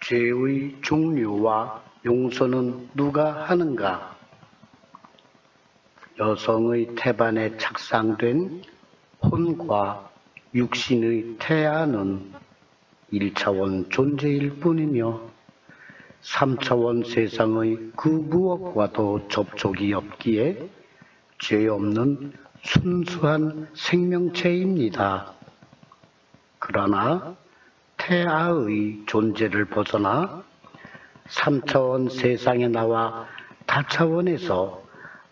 죄의 종류와 용서는 누가 하는가? 여성의 태반에 착상된 혼과 육신의 태아는 1차원 존재일 뿐이며 3차원 세상의 그 무엇과도 접촉이 없기에 죄 없는 순수한 생명체입니다. 그러나 태아의 존재를 벗어나 3차원 세상에 나와 다차원에서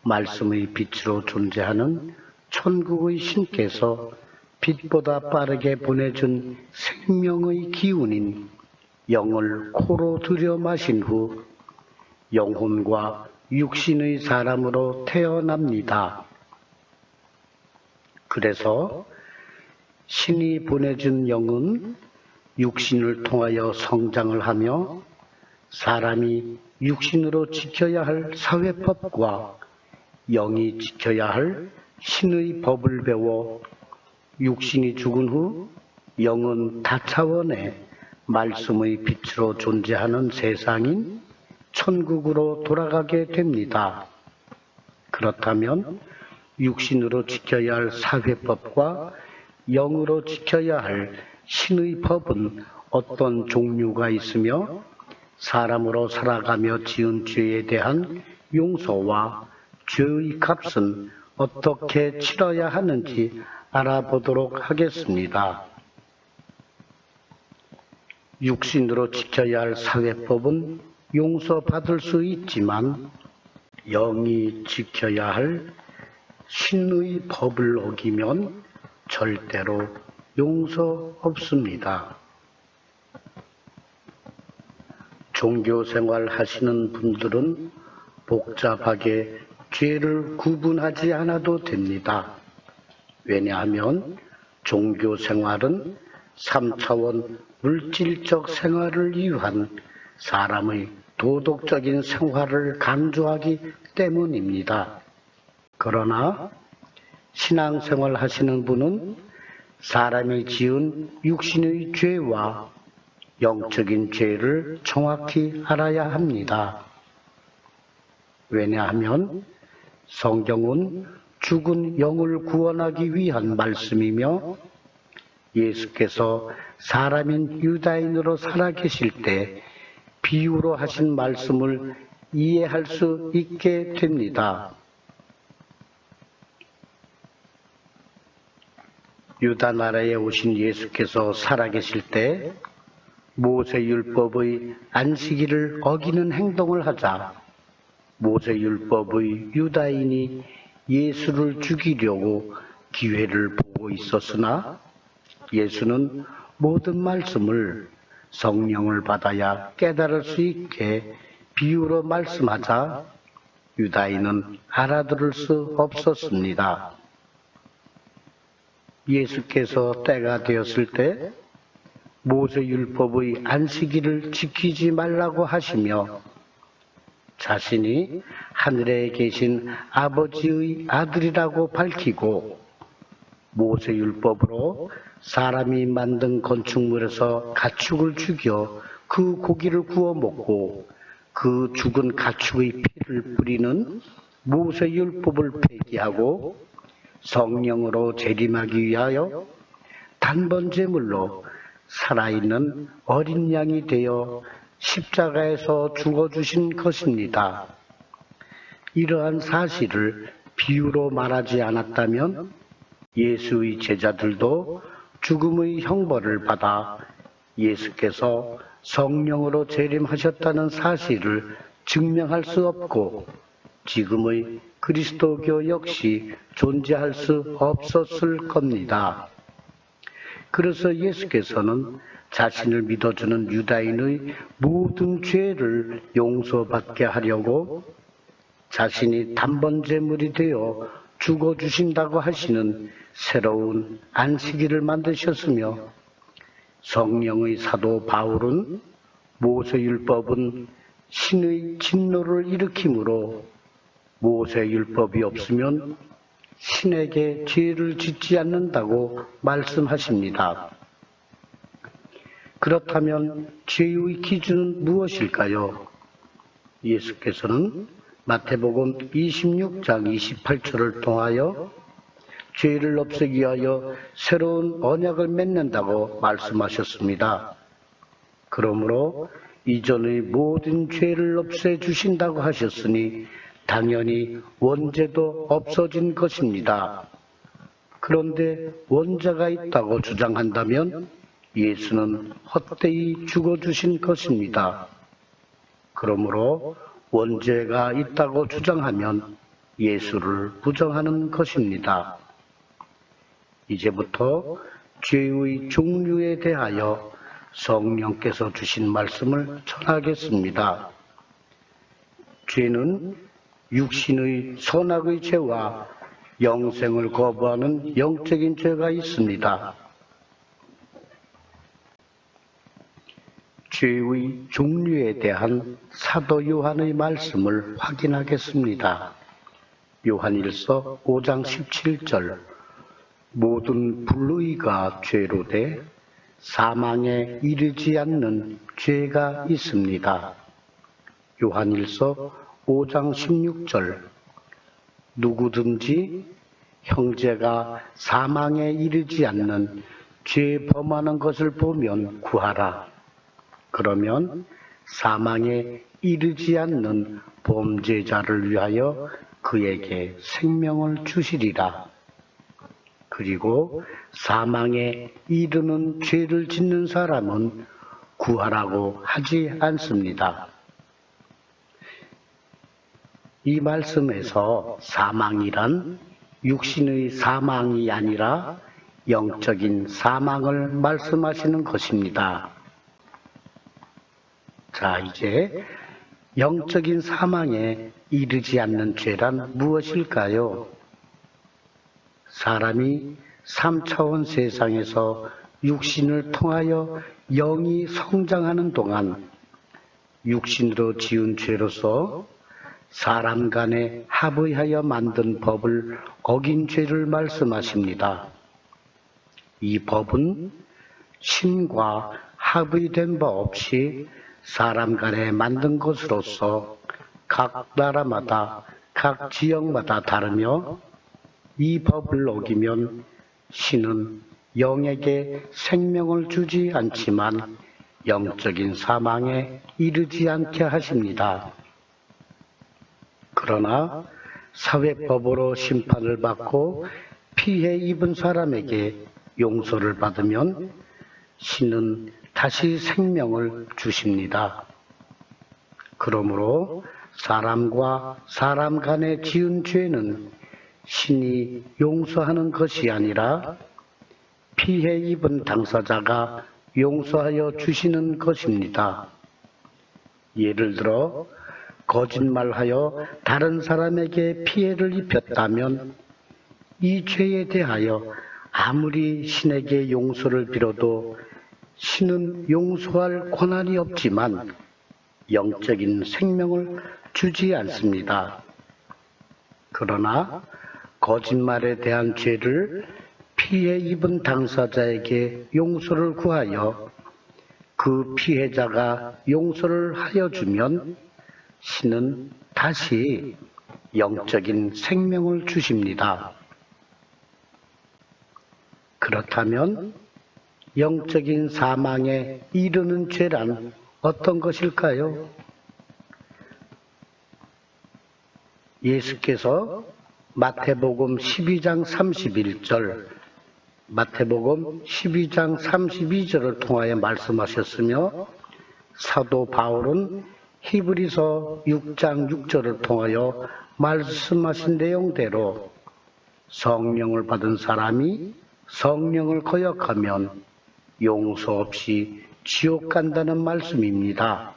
말씀의 빛으로 존재하는 천국의 신께서 빛보다 빠르게 보내준 생명의 기운인 영을 코로 들여 마신 후 영혼과 육신의 사람으로 태어납니다. 그래서 신이 보내준 영은 육신을 통하여 성장을 하며 사람이 육신으로 지켜야 할 사회법과 영이 지켜야 할 신의 법을 배워 육신이 죽은 후 영은 다차원에 말씀의 빛으로 존재하는 세상인 천국으로 돌아가게 됩니다. 그렇다면 육신으로 지켜야 할 사회법과 영으로 지켜야 할 신의 법은 어떤 종류가 있으며 사람으로 살아가며 지은 죄에 대한 용서와 죄의 값은 어떻게 치러야 하는지 알아보도록 하겠습니다. 육신으로 지켜야 할 사회법은 용서받을 수 있지만 영이 지켜야 할 신의 법을 어기면 절대로 용서 없습니다. 종교 생활 하시는 분들은 복잡하게 죄를 구분하지 않아도 됩니다. 왜냐하면 종교 생활은 3차원 물질적 생활을 위한 사람의 도덕적인 생활을 강조하기 때문입니다. 그러나 신앙생활 하시는 분은 사람이 지은 육신의 죄와 영적인 죄를 정확히 알아야 합니다. 왜냐하면 성경은 죽은 영을 구원하기 위한 말씀이며 예수께서 사람인 유다인으로 살아계실 때 비유로 하신 말씀을 이해할 수 있게 됩니다. 유다 나라에 오신 예수께서 살아계실 때 모세율법의 안식일을 어기는 행동을 하자 모세율법의 유다인이 예수를 죽이려고 기회를 보고 있었으나 예수는 모든 말씀을 성령을 받아야 깨달을 수 있게 비유로 말씀하자 유다인은 알아들을 수 없었습니다. 예수께서 때가 되었을 때 모세율법의 안식일을 지키지 말라고 하시며 자신이 하늘에 계신 아버지의 아들이라고 밝히고 모세율법으로 사람이 만든 건축물에서 가축을 죽여 그 고기를 구워 먹고 그 죽은 가축의 피를 뿌리는 모세율법을 폐기하고 성령으로 재림하기 위하여 단번 제물로 살아있는 어린 양이 되어 십자가에서 죽어주신 것입니다. 이러한 사실을 비유로 말하지 않았다면 예수의 제자들도 죽음의 형벌을 받아 예수께서 성령으로 재림하셨다는 사실을 증명할 수 없고 지금의 그리스도교 역시 존재할 수 없었을 겁니다. 그래서 예수께서는 자신을 믿어주는 유다인의 모든 죄를 용서받게 하려고 자신이 단번 제물이 되어 죽어주신다고 하시는 새로운 안식일을 만드셨으며 성령의 사도 바울은 모세율법은 신의 진노를 일으키므로 모세율법이 없으면 신에게 죄를 짓지 않는다고 말씀하십니다. 그렇다면 죄의 기준은 무엇일까요? 예수께서는 마태복음 26장 28절을 통하여 죄를 없애기 위하여 새로운 언약을 맺는다고 말씀하셨습니다. 그러므로 이전의 모든 죄를 없애주신다고 하셨으니 당연히 원죄도 없어진 것입니다. 그런데 원죄가 있다고 주장한다면 예수는 헛되이 죽어주신 것입니다. 그러므로 원죄가 있다고 주장하면 예수를 부정하는 것입니다. 이제부터 죄의 종류에 대하여 성령께서 주신 말씀을 전하겠습니다. 죄는 육신의 선악의 죄와 영생을 거부하는 영적인 죄가 있습니다. 죄의 종류에 대한 사도 요한의 말씀을 확인하겠습니다. 요한일서 5장 17절 모든 불의가 죄로 돼 사망에 이르지 않는 죄가 있습니다. 요한일서 5장 16절 누구든지 형제가 사망에 이르지 않는 죄 범하는 것을 보면 구하라. 그러면 사망에 이르지 않는 범죄자를 위하여 그에게 생명을 주시리라. 그리고 사망에 이르는 죄를 짓는 사람은 구하라고 하지 않습니다. 이 말씀에서 사망이란 육신의 사망이 아니라 영적인 사망을 말씀하시는 것입니다. 자, 이제 영적인 사망에 이르지 않는 죄란 무엇일까요? 사람이 3차원 세상에서 육신을 통하여 영이 성장하는 동안 육신으로 지은 죄로서 사람 간에 합의하여 만든 법을 어긴 죄를 말씀하십니다. 이 법은 신과 합의된 바 없이 사람 간에 만든 것으로서 각 나라마다 각 지역마다 다르며 이 법을 어기면 신은 영에게 생명을 주지 않지만 영적인 사망에 이르지 않게 하십니다. 그러나 사회법으로 심판을 받고 피해 입은 사람에게 용서를 받으면 신은 다시 생명을 주십니다. 그러므로 사람과 사람 간에 지은 죄는 신이 용서하는 것이 아니라 피해 입은 당사자가 용서하여 주시는 것입니다. 예를 들어 거짓말하여 다른 사람에게 피해를 입혔다면 이 죄에 대하여 아무리 신에게 용서를 빌어도 신은 용서할 권한이 없지만 영적인 생명을 주지 않습니다. 그러나 거짓말에 대한 죄를 피해 입은 당사자에게 용서를 구하여 그 피해자가 용서를 하여 주면 신은 다시 영적인 생명을 주십니다. 그렇다면 영적인 사망에 이르는 죄란 어떤 것일까요? 예수께서 마태복음 12장 31절, 마태복음 12장 32절을 통하여 말씀하셨으며 사도 바울은 히브리서 6장 6절을 통하여 말씀하신 내용대로 성령을 받은 사람이 성령을 거역하면 용서 없이 지옥 간다는 말씀입니다.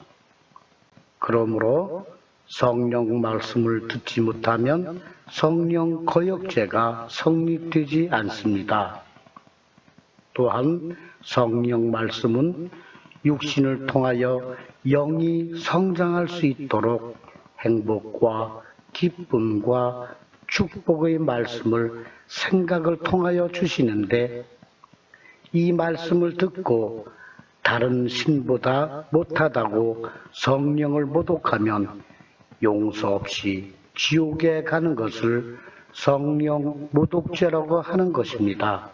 그러므로 성령 말씀을 듣지 못하면 성령 거역죄가 성립되지 않습니다. 또한 성령 말씀은 육신을 통하여 영이 성장할 수 있도록 행복과 기쁨과 축복의 말씀을 생각을 통하여 주시는데 이 말씀을 듣고 다른 신보다 못하다고 성령을 모독하면 용서 없이 지옥에 가는 것을 성령 모독죄라고 하는 것입니다.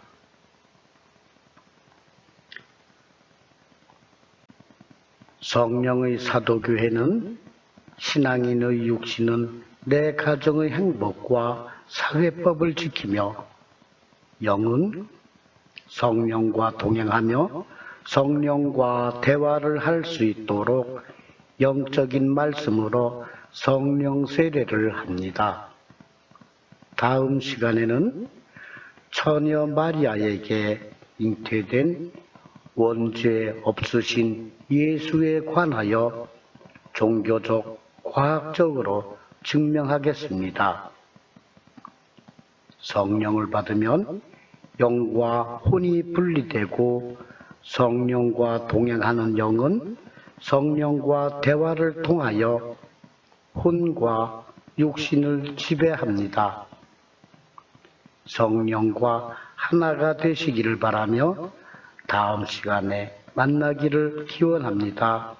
성령의 사도교회는 신앙인의 육신은 내 가정의 행복과 사회법을 지키며 영은 성령과 동행하며 성령과 대화를 할 수 있도록 영적인 말씀으로 성령 세례를 합니다. 다음 시간에는 처녀 마리아에게 잉태된 원죄 없으신 예수에 관하여 종교적, 과학적으로 증명하겠습니다. 성령을 받으면 영과 혼이 분리되고 성령과 동행하는 영은 성령과 대화를 통하여 혼과 육신을 지배합니다. 성령과 하나가 되시기를 바라며 다음 시간에 만나기를 기원합니다.